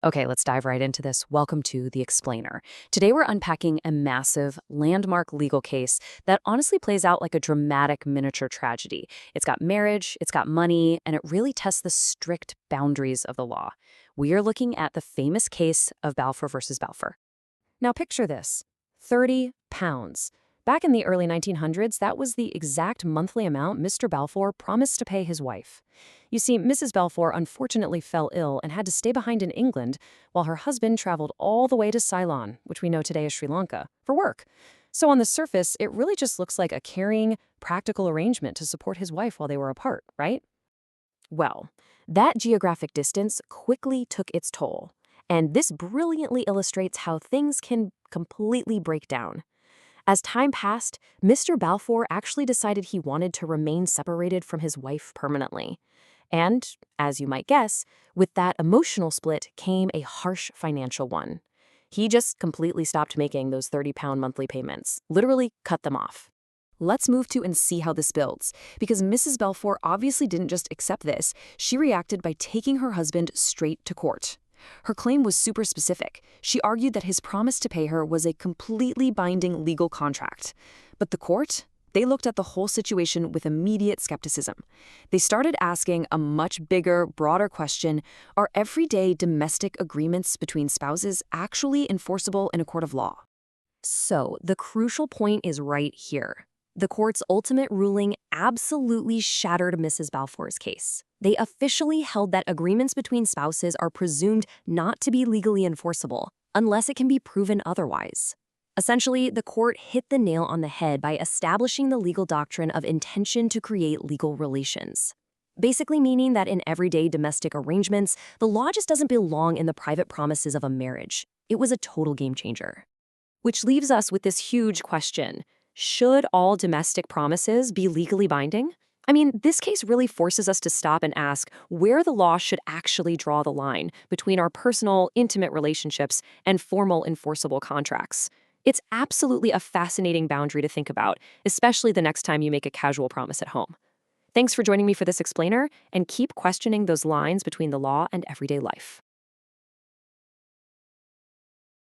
Okay, let's dive right into this. Welcome to The Explainer. Today we're unpacking a massive, landmark legal case that honestly plays out like a dramatic miniature tragedy. It's got marriage, it's got money, and it really tests the strict boundaries of the law. We are looking at the famous case of Balfour versus Balfour. Now picture this, 30 pounds. Back in the early 1900s, that was the exact monthly amount Mr. Balfour promised to pay his wife. You see, Mrs. Balfour unfortunately fell ill and had to stay behind in England while her husband traveled all the way to Ceylon, which we know today as Sri Lanka, for work. So on the surface, it really just looks like a caring, practical arrangement to support his wife while they were apart, right? Well, that geographic distance quickly took its toll. And this brilliantly illustrates how things can completely break down. As time passed, Mr. Balfour actually decided he wanted to remain separated from his wife permanently. And, as you might guess, with that emotional split came a harsh financial one. He just completely stopped making those 30-pound monthly payments, literally cut them off. Let's move to and see how this builds, because Mrs. Balfour obviously didn't just accept this, she reacted by taking her husband straight to court. Her claim was super specific. She argued that his promise to pay her was a completely binding legal contract. But the court? They looked at the whole situation with immediate skepticism. They started asking a much bigger, broader question: are everyday domestic agreements between spouses actually enforceable in a court of law? So, the crucial point is right here. The court's ultimate ruling absolutely shattered Mrs. Balfour's case. They officially held that agreements between spouses are presumed not to be legally enforceable unless it can be proven otherwise. Essentially, the court hit the nail on the head by establishing the legal doctrine of intention to create legal relations. Basically meaning that in everyday domestic arrangements, the law just doesn't belong in the private promises of a marriage. It was a total game changer. Which leaves us with this huge question. Should all domestic promises be legally binding? I mean, this case really forces us to stop and ask where the law should actually draw the line between our personal, intimate relationships and formal enforceable contracts. It's absolutely a fascinating boundary to think about, especially the next time you make a casual promise at home. Thanks for joining me for this explainer, and keep questioning those lines between the law and everyday life.